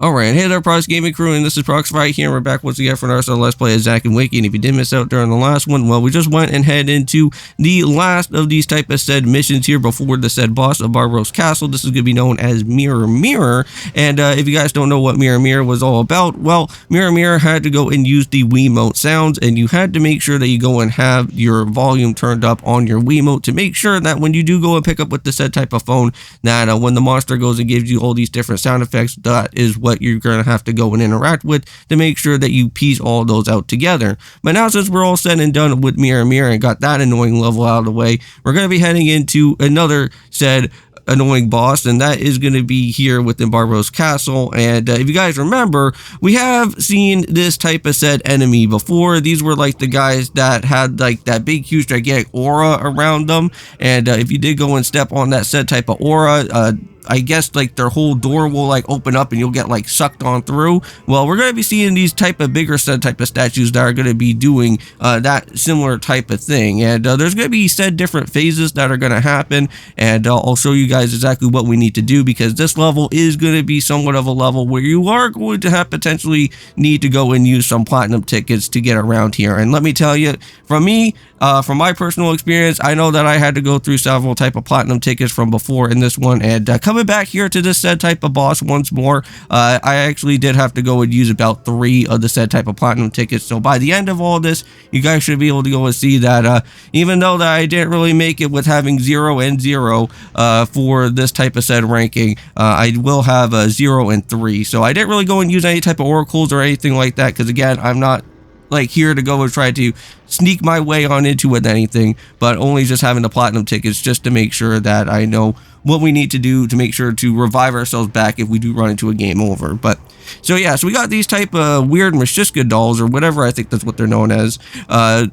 Alright, hey there Prox Gaming Crew, and this is Proxify here. We're back once again for another Let's Play of Zack Wiki, and if you did miss out during the last one, well, we just went and head into the last of these type of said missions here before the said boss of Barbaros Castle. This is going to be known as Mirror Mirror, and if you guys don't know what Mirror Mirror was all about, well, Mirror Mirror had to go and use the Wiimote sounds, and you had to make sure that you go and have your volume turned up on your Wiimote to make sure that when you do go and pick up with the said type of phone, that when the monster goes and gives you all these different sound effects, that is what you're going to have to go and interact with to make sure that you piece all those out together. But now, since we're all said and done with Mirror Mirror and got that annoying level out of the way, we're going to be heading into another said annoying boss, and that is going to be here within Barbaros Castle. And if you guys remember, we have seen this type of said enemy before. These were like the guys that had like that big huge gigantic aura around them, and if you did go and step on that said type of aura, I guess like their whole door will like open up and you'll get like sucked on through. Well, we're going to be seeing these type of bigger said type of statues that are going to be doing that similar type of thing. And there's going to be said different phases that are going to happen, and I'll show you guys exactly what we need to do, because this level is going to be somewhat of a level where you are going to have potentially need to go and use some platinum tickets to get around here. And let me tell you, from me, from my personal experience, I know that I had to go through several type of platinum tickets from before in this one, and coming back here to this said type of boss once more, I actually did have to go and use about 3 of the said type of platinum tickets. So by the end of all this, you guys should be able to go and see that even though that I didn't really make it with having 0 and 0 for this type of said ranking, I will have 0 and 3. So I didn't really go and use any type of oracles or anything like that, because again, I'm not like here to go and try to sneak my way on into with anything, but only just having the platinum tickets just to make sure that I know what we need to do to make sure to revive ourselves back if we do run into a game over. But so yeah, so we got these type of weird Mashiska dolls, or whatever, I think that's what they're known as.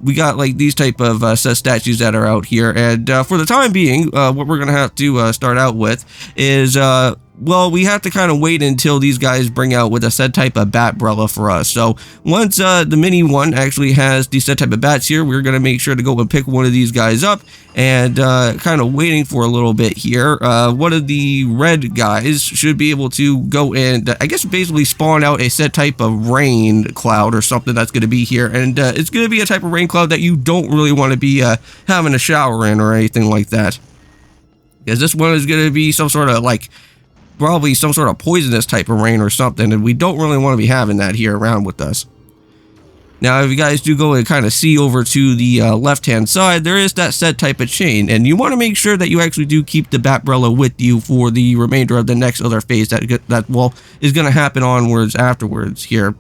We got like these type of statues that are out here, and for the time being, what we're gonna have to start out with is well, we have to kind of wait until these guys bring out with a said type of bat brella for us. So once the mini one actually has these said type of bats here, we're going to make sure to go and pick one of these guys up, and kind of waiting for a little bit here. One of the red guys should be able to go and I guess basically spawn out a said type of rain cloud or something that's going to be here, and it's going to be a type of rain cloud that you don't really want to be having a shower in or anything like that, because this one is going to be some sort of like probably some sort of poisonous type of rain or something, and we don't really want to be having that here around with us. Now, if you guys do go and kind of see over to the left-hand side, there is that said type of chain, and you want to make sure that you actually do keep the Batbrella with you for the remainder of the next other phase that well is going to happen onwards afterwards here.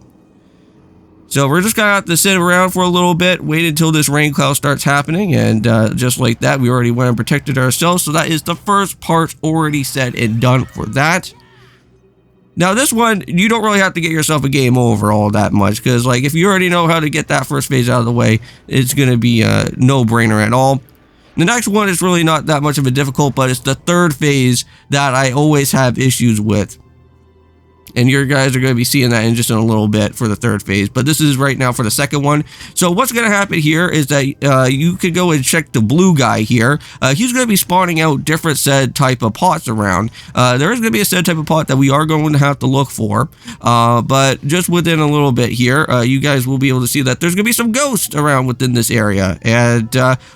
So we're just going to have to sit around for a little bit, wait until this rain cloud starts happening, and just like that, we already went and protected ourselves. So that is the first part already said and done for that. Now this one, you don't really have to get yourself a game over all that much, because like if you already know how to get that first phase out of the way, it's going to be a no-brainer at all. The next one is really not that much of a difficult, but it's the third phase that I always have issues with. And you guys are going to be seeing that in just in a little bit for the third phase. But this is right now for the second one. So what's going to happen here is that you could go and check the blue guy here. He's going to be spawning out different said type of pots around. There is going to be a said type of pot that we are going to have to look for. But just within a little bit here, you guys will be able to see that there's going to be some ghosts around within this area. And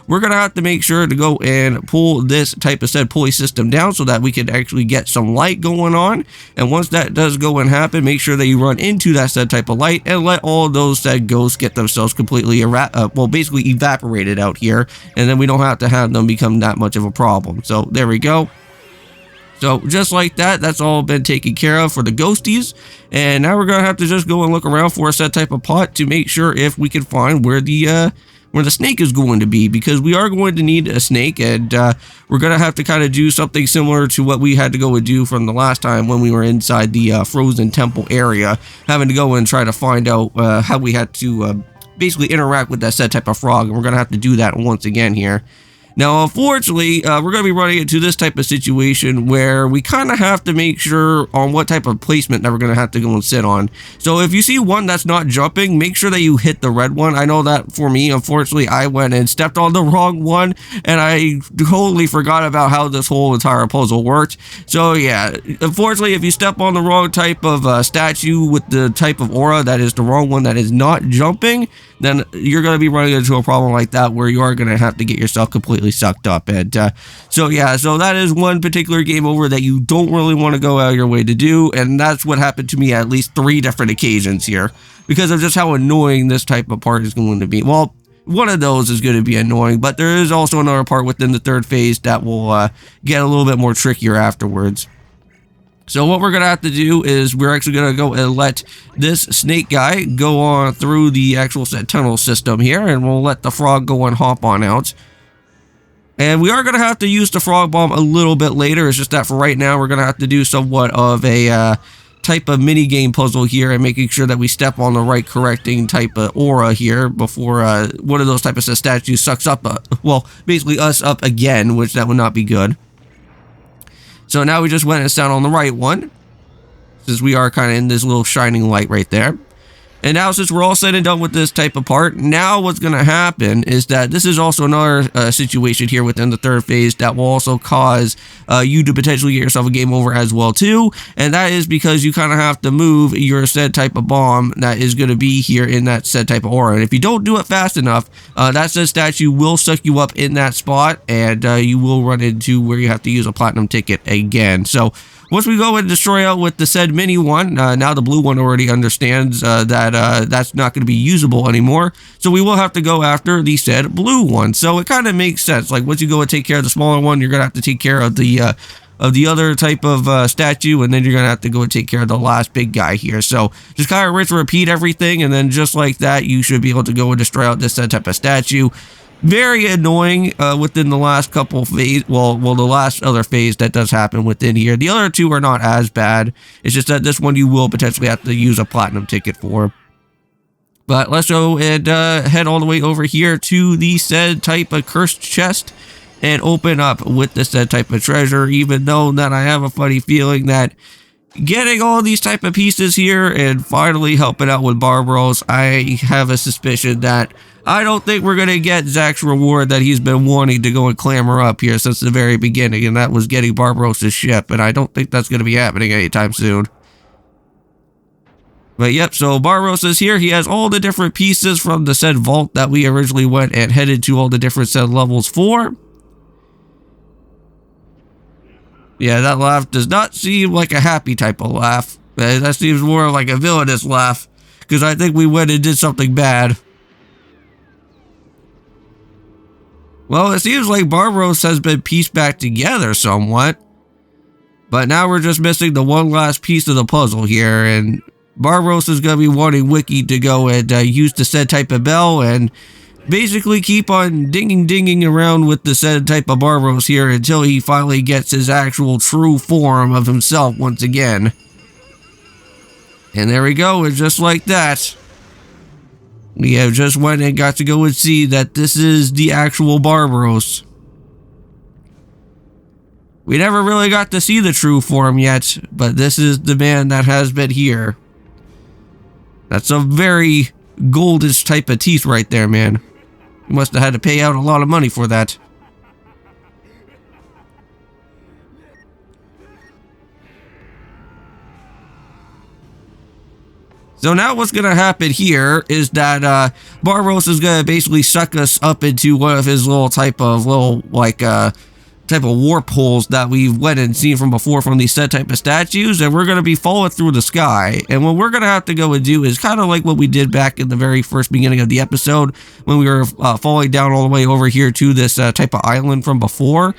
we're going to have to make sure to go and pull this type of said pulley system down so that we can actually get some light going on. And once that does go and happen, make sure that you run into that said type of light and let all those said ghosts get themselves completely basically evaporated out here, and then we don't have to have them become that much of a problem. So there we go. So just like that, that's all been taken care of for the ghosties, and now we're gonna have to just go and look around for a said type of pot to make sure if we can find where the snake is going to be, because we are going to need a snake, and we're going to have to kind of do something similar to what we had to go and do from the last time when we were inside the frozen temple area, having to go and try to find out how we had to basically interact with that said type of frog, and we're going to have to do that once again here. Now, unfortunately, we're going to be running into this type of situation where we kind of have to make sure on what type of placement that we're going to have to go and sit on. So if you see one that's not jumping, make sure that you hit the red one. I know that for me, unfortunately, I went and stepped on the wrong one, and I totally forgot about how this whole entire puzzle worked. So yeah, unfortunately, if you step on the wrong type of statue with the type of aura that is the wrong one that is not jumping, then you're going to be running into a problem like that where you are going to have to get yourself completely sucked up. And so yeah, so that is one particular game over that you don't really want to go out of your way to do, and that's what happened to me at least 3 different occasions here because of just how annoying this type of part is going to be. Well, one of those is going to be annoying, but there is also another part within the 3rd phase that will get a little bit more trickier afterwards. So what we're going to have to do is we're actually going to go and let this snake guy go on through the actual set tunnel system here, and we'll let the frog go and hop on out. And we are going to have to use the frog bomb a little bit later. It's just that for right now, we're going to have to do somewhat of a type of mini game puzzle here and making sure that we step on the right correcting type of aura here before one of those type of statues sucks up, well, basically us up again, which that would not be good. So now we just went and sat on the right one, since we are kind of in this little shining light right there. And now since we're all said and done with this type of part, now what's going to happen is that this is also another situation here within the 3rd phase that will also cause you to potentially get yourself a game over as well too. And that is because you kind of have to move your said type of bomb that is going to be here in that said type of aura. And if you don't do it fast enough, that said statue will suck you up in that spot, and you will run into where you have to use a platinum ticket again. So once we go and destroy out with the said mini one, now the blue one already understands that that's not going to be usable anymore. So we will have to go after the said blue one. So it kind of makes sense. Like once you go and take care of the smaller one, you're going to have to take care of the other type of statue, and then you're going to have to go and take care of the last big guy here. So just kind of rinse and repeat everything, and then just like that, you should be able to go and destroy out this said type of statue. Very annoying within the last couple phase, well, the last other phase that does happen within here. The other 2 are not as bad. It's just that this one you will potentially have to use a platinum ticket for. But let's go and head all the way over here to the said type of cursed chest and open up with the said type of treasure, even though that I have a funny feeling that getting all these type of pieces here and finally helping out with Barbaros, I have a suspicion that I don't think we're going to get Zack's reward that he's been wanting to go and clamor up here since the very beginning, and that was getting Barbaros' ship, and I don't think that's going to be happening anytime soon. But yep, so Barbaros is here. He has all the different pieces from the said vault that we originally went and headed to all the different said levels for. Yeah, that laugh does not seem like a happy type of laugh. That seems more like a villainous laugh, because I think we went and did something bad. Well, it seems like Barbaros has been pieced back together somewhat. But now we're just missing the one last piece of the puzzle here, and Barbaros is going to be wanting Wiki to go and use the said type of bell and basically keep on dinging around with the said type of Barbaros here until he finally gets his actual true form of himself once again. And there we go, and just like that, we have just went and got to go and see that this is the actual Barbaros. We never really got to see the true form yet, but this is the man that has been here. That's a very goldish type of teeth right there, man. You must have had to pay out a lot of money for that. So now what's going to happen here is that Barbaros is going to basically suck us up into one of his little type of warp holes that we've went and seen from before from these set type of statues, and we're going to be falling through the sky. And what we're going to have to go and do is kind of like what we did back in the very first beginning of the episode when we were falling down all the way over here to this type of island from before,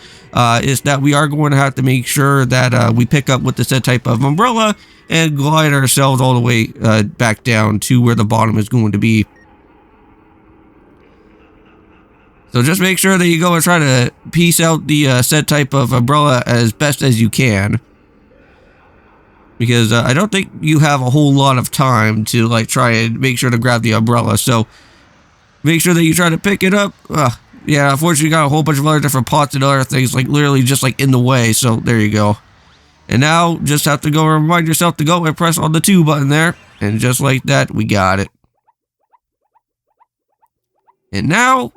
is that we are going to have to make sure that we pick up with the set type of umbrella and glide ourselves all the way back down to where the bottom is going to be. So just make sure that you go and try to piece out the set type of umbrella as best as you can. Because I don't think you have a whole lot of time to try and make sure to grab the umbrella. So make sure that you try to pick it up. yeah, unfortunately, got a whole bunch of other different pots and other things, like literally just like in the way. So there you go. And now just have to go remind yourself to go and press on the 2 button there. And just like that, we got it. And now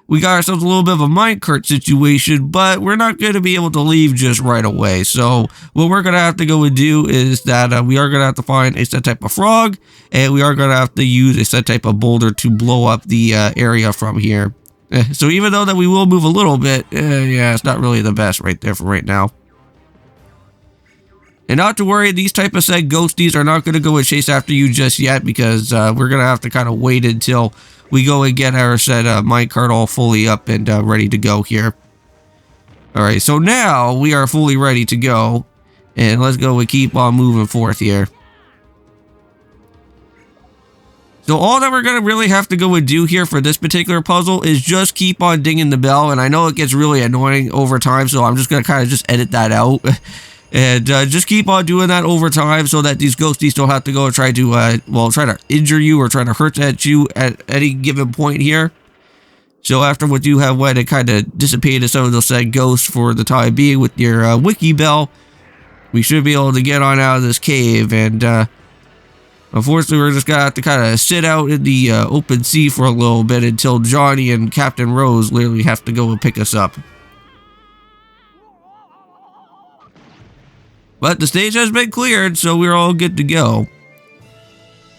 we got ourselves a little bit of a minecart situation, but we're not going to be able to leave just right away. So what we're going to have to go and do is that we are going to have to find a set type of frog, and we are going to have to use a set type of boulder to blow up the area from here. So even though that we will move a little bit, yeah, it's not really the best right there for right now. And not to worry, these type of said ghosties are not going to go and chase after you just yet, because we're going to have to kind of wait until we go and get our said minecart all fully up and ready to go here. Alright, so now we are fully ready to go. And let's go and keep on moving forth here. So all that we're going to really have to go and do here for this particular puzzle is just keep on dinging the bell. And I know it gets really annoying over time, so I'm just going to kind of just edit that out. And just keep on doing that over time so that these ghosties don't have to go and try to injure you or try to hurt at you at any given point here. So after what you have went and kind of dissipated some of those said ghosts for the time being with your wiki bell, we should be able to get on out of this cave. And unfortunately, we're just going to have to kind of sit out in the open sea for a little bit until Johnny and Captain Rose literally have to go and pick us up. But the stage has been cleared, so we're all good to go.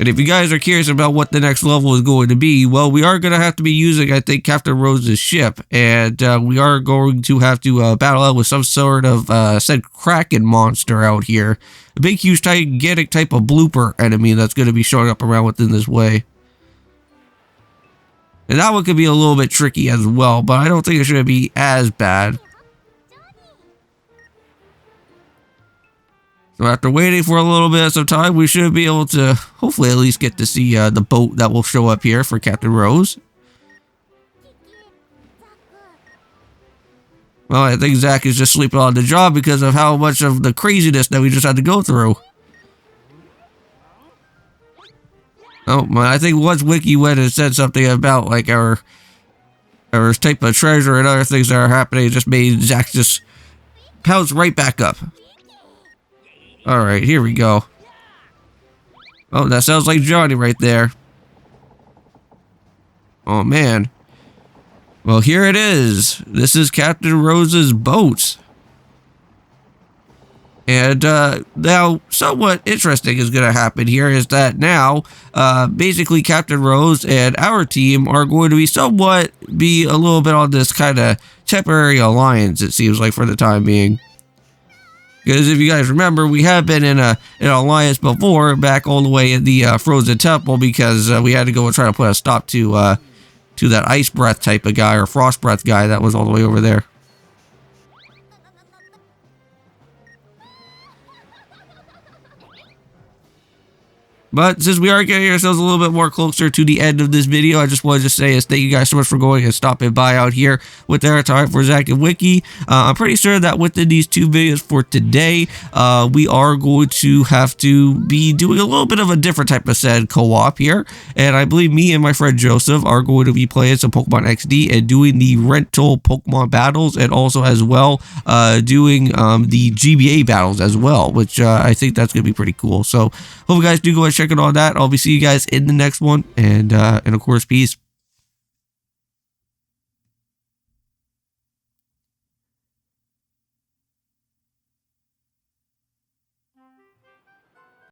And if you guys are curious about what the next level is going to be, well, we are going to have to be using, I think, Captain Rose's ship. And we are going to have to battle out with some sort of said Kraken monster out here. A big, huge, gigantic type of blooper enemy that's going to be showing up around within this way. And that one could be a little bit tricky as well, but I don't think it should be as bad. So after waiting for a little bit of some time, we should be able to hopefully at least get to see the boat that will show up here for Captain Rose. Well, I think Zack is just sleeping on the job because of how much of the craziness that we just had to go through. Oh, I think once Wiki went and said something about like our type of treasure and other things that are happening, it just made Zack just pounce right back up. Alright, here we go. Oh, that sounds like Johnny right there. Oh, man. Well, here it is. This is Captain Rose's boat. And now, somewhat interesting is going to happen here is that now, basically Captain Rose and our team are going to be a little bit on this kind of temporary alliance, it seems like, for the time being. Because if you guys remember, we have been in an alliance before, back all the way in the Frozen Temple, because we had to go and try to put a stop to that Ice Breath type of guy, or Frost Breath guy that was all the way over there. But since we are getting ourselves a little bit more closer to the end of this video, I just wanted to say thank you guys so much for going and stopping by out here with our time for Zack and Wiki. I'm pretty sure that within these 2 videos for today, we are going to have to be doing a little bit of a different type of said co-op here. And I believe me and my friend Joseph are going to be playing some Pokemon XD and doing the rental Pokemon battles, and also as well doing the GBA battles as well, which I think that's going to be pretty cool. So hope you guys do go and check it on that. I'll be seeing you guys in the next one, and of course, peace.